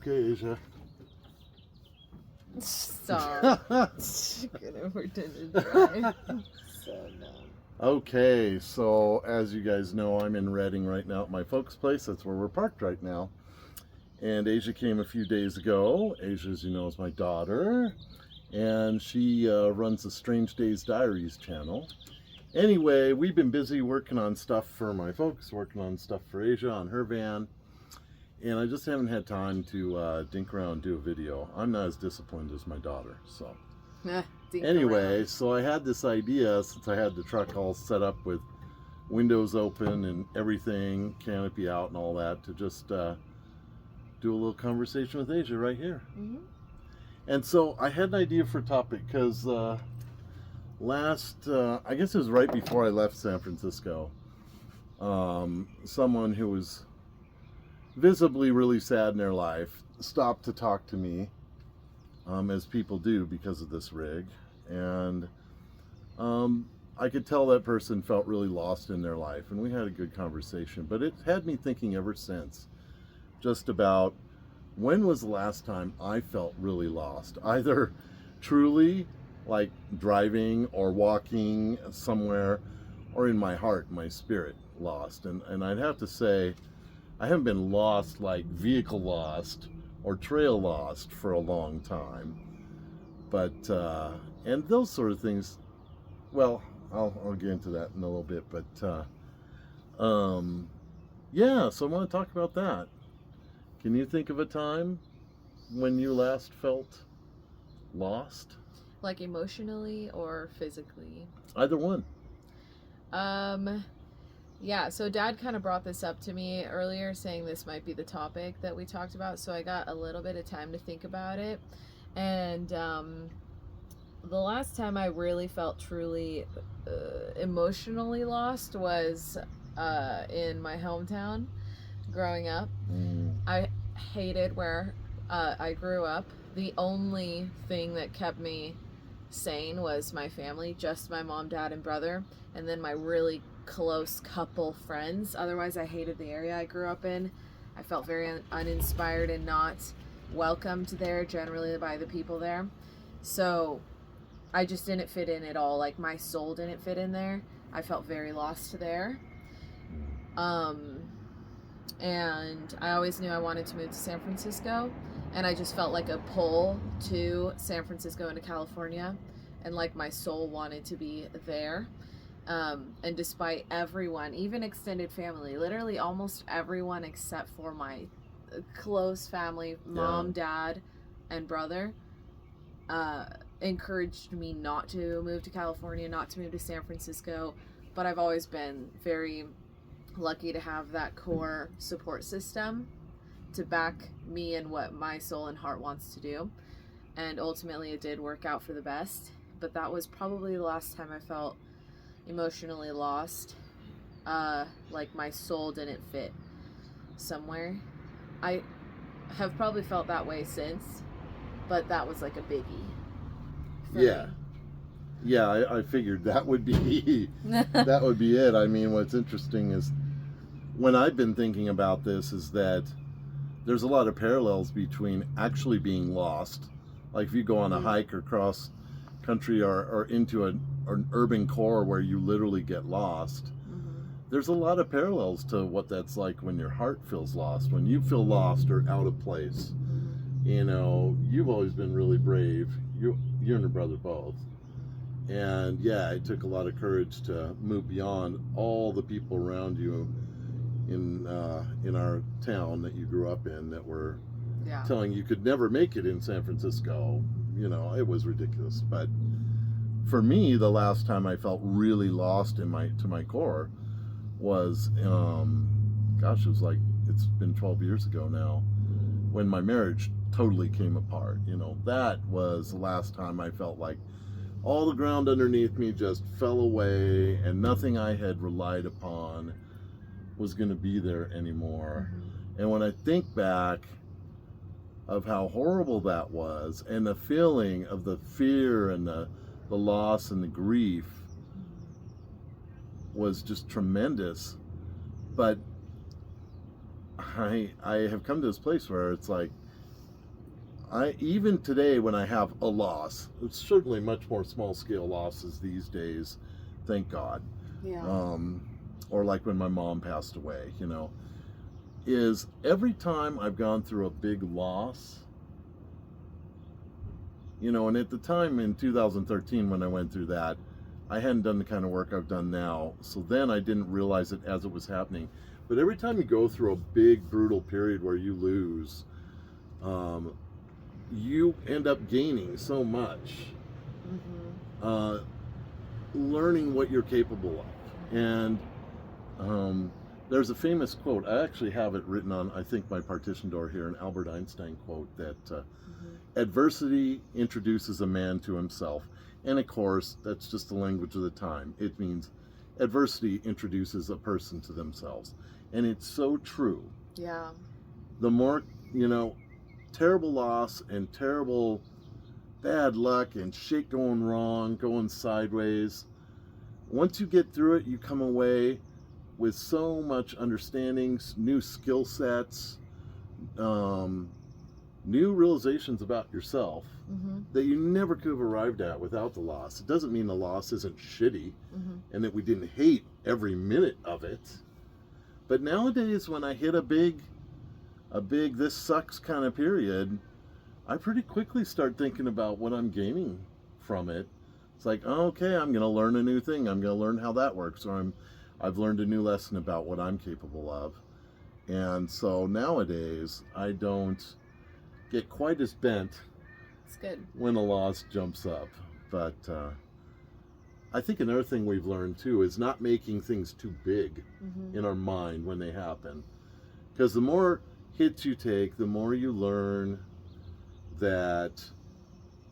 Okay, Asia. Stop. Gonna pretend to drive. So dumb. Okay, so as you guys know, I'm in Reading right now at my folks' place. That's where we're parked right now. And Asia came a few days ago. Asia, as you know, is my daughter. And she runs the Strange Days Diaries channel. Anyway, we've been busy working on stuff for my folks, working on stuff for Asia on her van. And I just haven't had time to dink around and do a video. I'm not as disciplined as my daughter, so. Anyway, so I had this idea, since I had the truck all set up with windows open and everything, canopy out and all that, to just do a little conversation with Asia right here. Mm-hmm. And so I had an idea for a topic, because I guess it was right before I left San Francisco, someone who was visibly really sad in their life stopped to talk to me, as people do because of this rig, and I could tell that person felt really lost in their life, and we had a good conversation. But it had me thinking ever since just about when was the last time I felt really lost, either truly like driving or walking somewhere, or in my heart, my spirit lost. And I'd have to say I haven't been lost like vehicle lost or trail lost for a long time. But and those sort of things, well, I'll get into that in a little bit. But yeah, so I want to talk about that. Can you think of a time when you last felt lost? Like emotionally or physically? Either one. Yeah, so Dad kind of brought this up to me earlier, saying this might be the topic that we talked about, so I got a little bit of time to think about it. And the last time I really felt truly emotionally lost was in my hometown growing up. I hated where I grew up. The only thing that kept me sane was my family, just my mom, dad, and brother, and then my really close couple friends. Otherwise, I hated the area I grew up in. I felt very uninspired and not welcomed there generally by the people there. So I just didn't fit in at all. Like, my soul didn't fit in there. I felt very lost there. And I always knew I wanted to move to San Francisco, and I just felt like a pull to San Francisco and to California, and like my soul wanted to be there. And despite everyone, even extended family, literally almost everyone except for my close family, mom, dad, and brother, encouraged me not to move to California, not to move to San Francisco. But I've always been very lucky to have that core support system to back me and what my soul and heart wants to do. And ultimately it did work out for the best. But that was probably the last time I felt emotionally lost. Like my soul didn't fit somewhere. I have probably felt that way since, but that was like a biggie for me. Yeah, I figured that would be that would be it. I mean, what's interesting is when I've been thinking about this is that there's a lot of parallels between actually being lost, like if you go on a hike or cross country or into an urban core where you literally get lost. There's a lot of parallels to what that's like when your heart feels lost, when you feel lost or out of place. You know, you've always been really brave. You and your brother both. And yeah, it took a lot of courage to move beyond all the people around you in our town that you grew up in that were telling you could never make it in San Francisco. You know, it was ridiculous. But for me, the last time I felt really lost to my core was, gosh, it's been 12 years ago now, when my marriage totally came apart. You know, that was the last time I felt like all the ground underneath me just fell away and nothing I had relied upon was going to be there anymore. And when I think back of how horrible that was, and the feeling of the fear and the loss and the grief was just tremendous. But I have come to this place where it's like, I even today when I have a loss, it's certainly much more small scale losses these days, thank God. Yeah. Or like when my mom passed away, you know, is every time I've gone through a big loss, you know, and at the time in 2013 when I went through that, I hadn't done the kind of work I've done now. So then I didn't realize it as it was happening. But every time you go through a big, brutal period where you lose, you end up gaining so much, uh, learning what you're capable of. And there's a famous quote, I actually have it written on, I think, my partition door here, an Albert Einstein quote that adversity introduces a man to himself. And of course, that's just the language of the time. It means adversity introduces a person to themselves. And it's so true. Yeah. The more, you know, terrible loss and terrible bad luck and shit going wrong, going sideways, once you get through it, you come away with so much understanding, new skill sets, new realizations about yourself that you never could have arrived at without the loss. It doesn't mean the loss isn't shitty and that we didn't hate every minute of it. But nowadays, when I hit a big this sucks kind of period, I pretty quickly start thinking about what I'm gaining from it. It's like, oh, okay, I'm going to learn a new thing. I'm going to learn how that works, or I've learned a new lesson about what I'm capable of. And so nowadays, I don't get quite as bent. It's good When a loss jumps up. But I think another thing we've learned too is not making things too big in our mind when they happen. Because the more hits you take, the more you learn that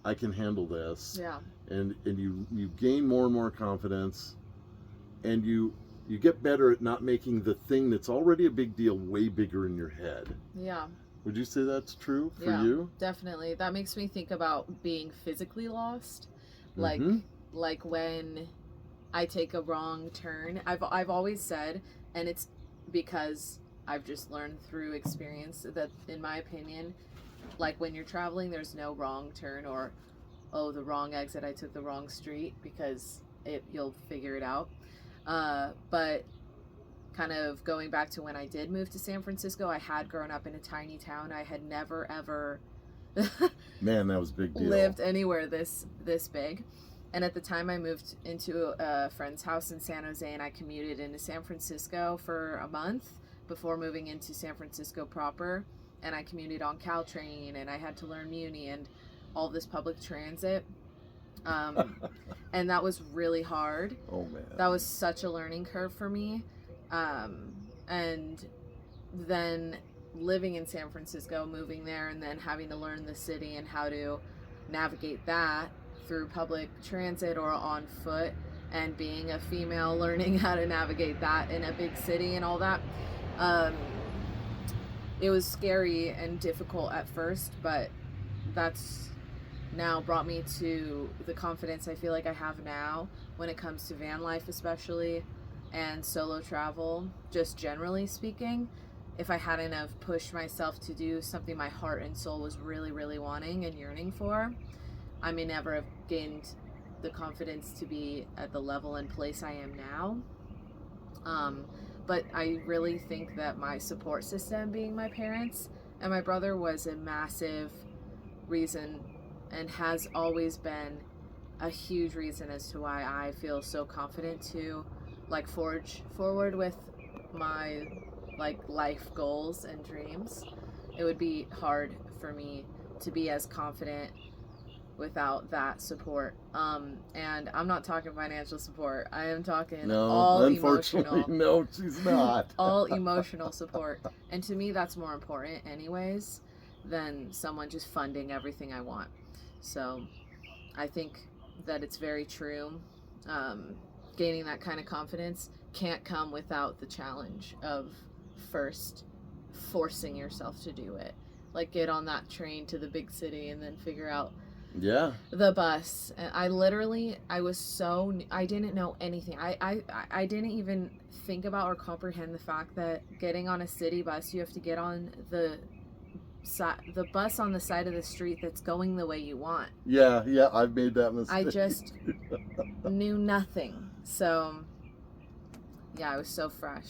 I can handle this. Yeah. And you gain more and more confidence, and you get better at not making the thing that's already a big deal way bigger in your head. Yeah. Would you say that's true for Yeah, you? Definitely. That makes me think about being physically lost. Like when I take a wrong turn. I've always said, and it's because I've just learned through experience, that in my opinion, like when you're traveling, there's no wrong turn or, oh, the wrong exit, I took the wrong street, because you'll figure it out. But kind of going back to when I did move to San Francisco, I had grown up in a tiny town. I had never ever Man, that was a big deal. lived anywhere this big. And at the time I moved into a friend's house in San Jose, and I commuted into San Francisco for a month before moving into San Francisco proper. And I commuted on Caltrain, and I had to learn Muni and all this public transit. And that was really hard. Oh man. That was such a learning curve for me. And then living in San Francisco, moving there, and then having to learn the city and how to navigate that through public transit or on foot, and being a female, learning how to navigate that in a big city and all that. It was scary and difficult at first, but that's now brought me to the confidence I feel like I have now when it comes to van life, especially, and solo travel, just generally speaking. If I hadn't have pushed myself to do something my heart and soul was really, really wanting and yearning for, I may never have gained the confidence to be at the level and place I am now. But I really think that my support system, being my parents and my brother, was a massive reason, and has always been a huge reason as to why I feel so confident to like forge forward with my like life goals and dreams. It would be hard for me to be as confident without that support. And I'm not talking financial support. I am talking all emotional. No, she's not. All emotional support. And to me, that's more important anyways than someone just funding everything I want. So I think that it's very true. Gaining that kind of confidence can't come without the challenge of first forcing yourself to do it. Like get on that train to the big city and then figure out the bus. And I didn't know anything. I didn't even think about or comprehend the fact that getting on a city bus, you have to get on the the bus on the side of the street that's going the way you want. Yeah, I've made that mistake. I just knew nothing. So, yeah, I was so fresh.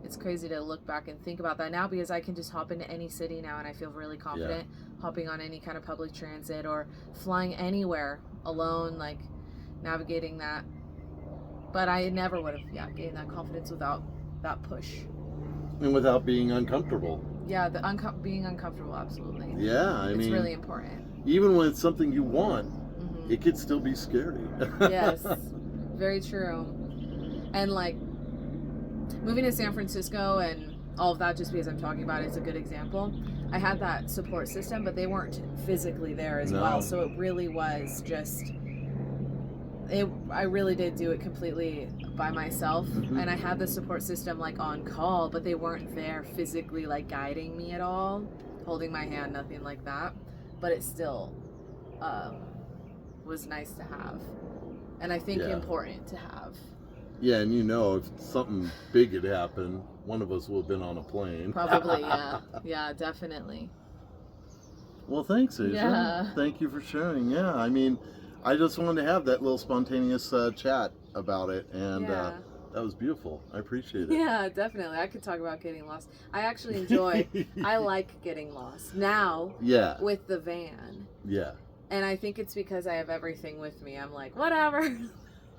It's crazy to look back and think about that now, because I can just hop into any city now and I feel really confident hopping on any kind of public transit or flying anywhere alone, like navigating that. But I never would have gained that confidence without that push. And without being uncomfortable. Yeah, being uncomfortable, absolutely. Yeah, it's really important. Even when it's something you want, it could still be scary. Yes, very true. And like moving to San Francisco and all of that, just because I'm talking about it, is a good example. I had that support system, but they weren't physically there as well. So it really was just, I really did do it completely by myself. And I had the support system like on call, but they weren't there physically like guiding me at all, holding my hand, nothing like that. But it still was nice to have. And I think important to have. Yeah, and if something big had happened, one of us would have been on a plane. Probably, yeah. Yeah, definitely. Well, thanks, Asia. Yeah. Thank you for sharing. Yeah, I just wanted to have that little spontaneous chat about it, and that was beautiful. I appreciate it. Yeah, definitely. I could talk about getting lost. I actually enjoy, I like getting lost now with the van. Yeah. And I think it's because I have everything with me. I'm like, whatever.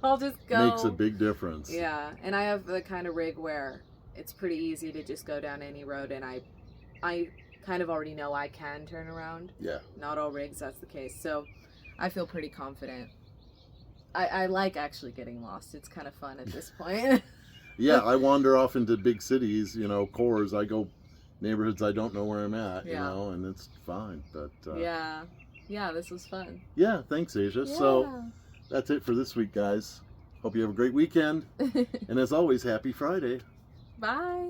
I'll just go. Makes a big difference. Yeah, and I have the kind of rig where it's pretty easy to just go down any road, and I kind of already know I can turn around. Yeah. Not all rigs, that's the case. So I feel pretty confident. I like actually getting lost. It's kind of fun at this point. Yeah, I wander off into big cities, cores. I go neighborhoods I don't know where I'm at, and it's fine. But yeah, this was fun. Yeah, thanks, Asia. Yeah. So that's it for this week, guys. Hope you have a great weekend. And as always, happy Friday. Bye.